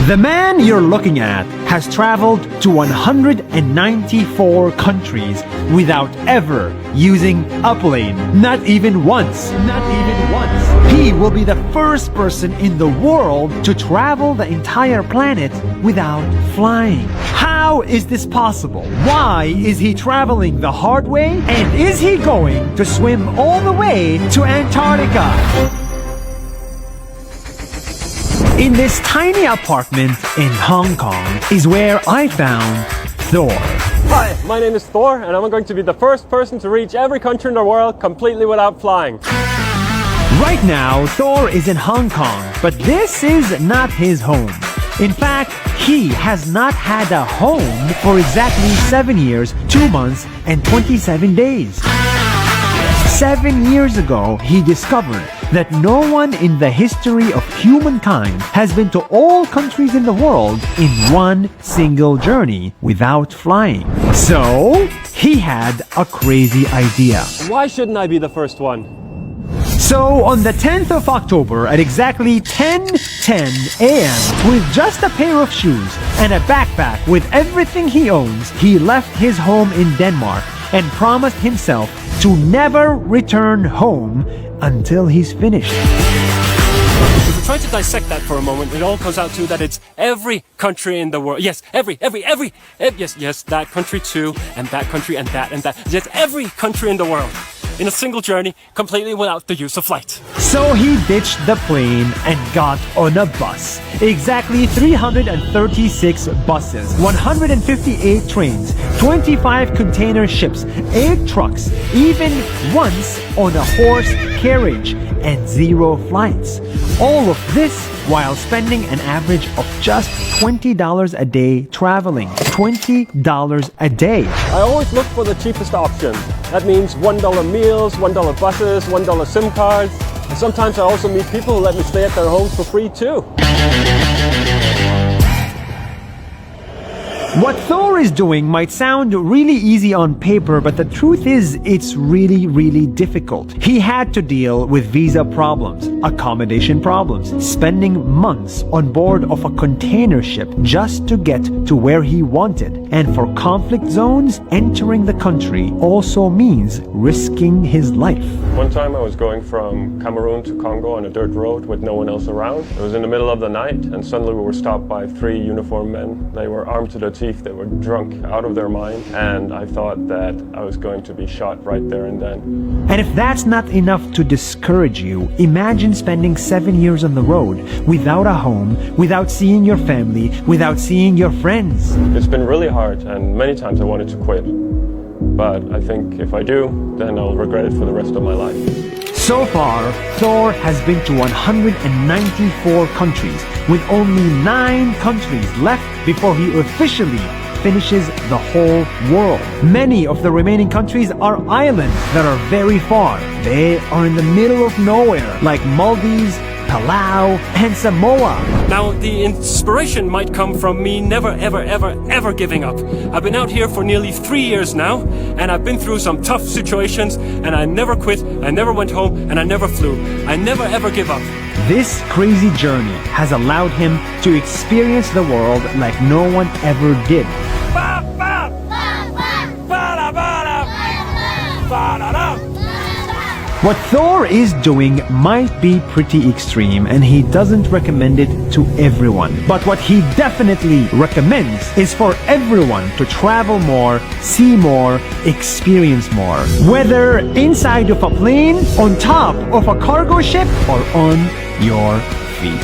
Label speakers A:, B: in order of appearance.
A: The man you're looking at has traveled to 194 countries without ever using a plane. Not even once. Not even once. He will be the first person in the world to travel the entire planet without flying. How is this possible? Why is he traveling the hard way? And is he going to swim all the way to Antarctica? In this tiny apartment in Hong Kong is where I found Thor.
B: Hi, my name is Thor, and I'm going to be the first person to reach every country in the world completely without flying.
A: Right now, Thor is in Hong Kong, but this is not his home. In fact, he has not had a home for exactly 7 years, 2 months, and 27 days. 7 years ago, he discovered that no one in the history of humankind has been to all countries in the world in one single journey without flying. So, he had a crazy idea.
B: Why shouldn't I be the first one?
A: So, on the 10th of October at exactly 10:10 a.m., with just a pair of shoes and a backpack with everything he owns, he left his home in Denmark and promised himself to never return home until he's finished.
B: If we try to dissect that for a moment, it all comes out to that it's every country in the world. Yes, yes, that country too, and that country and that. Yes, every country in the world. In a single journey, completely without the use of flight.
A: So he ditched the plane and got on a bus. Exactly 336 buses, 158 trains, 25 container ships, 8 trucks, even once on a horse carriage, and 0 flights. All of this while spending an average of just $20 a day traveling. $20 a day.
B: I always look for the cheapest option. That means $1 meals, $1 buses, $1 SIM cards. And sometimes I also meet people who let me stay at their homes for free too.
A: What Thor is doing might sound really easy on paper, but the truth is it's really difficult. He had to deal with visa problems, accommodation problems, spending months on board of a container ship just to get to where he wanted. And for conflict zones, entering the country also means risking his life.
B: One time I was going from Cameroon to Congo on a dirt road with no one else around. It was in the middle of the night, and suddenly we were stopped by 3 uniformed men. They were armed to the teeth. They were drunk out of their mind, and I thought that I was going to be shot right there and then.
A: And if that's not enough to discourage you, imagine spending 7 years on the road without a home, without seeing your family, without seeing your friends.
B: It's been really hard, and many times I wanted to quit. But I think if I do, then I'll regret it for the rest of my life.
A: So far, Thor has been to 194 countries, with only 9 countries left before he officially finishes the whole world. Many of the remaining countries are islands that are very far. They are in the middle of nowhere, like Maldives, Palau, and Samoa.
B: Now, the inspiration might come from me never, ever giving up. I've been out here for nearly 3 years now, and I've been through some tough situations, and I never quit, I never went home, and I never flew. I never ever give up.
A: This crazy journey has allowed him to experience the world like no one ever did. What Thor is doing might be pretty extreme, and he doesn't recommend it to everyone. But what he definitely recommends is for everyone to travel more, see more, experience more. Whether inside of a plane, on top of a cargo ship, or on your feet.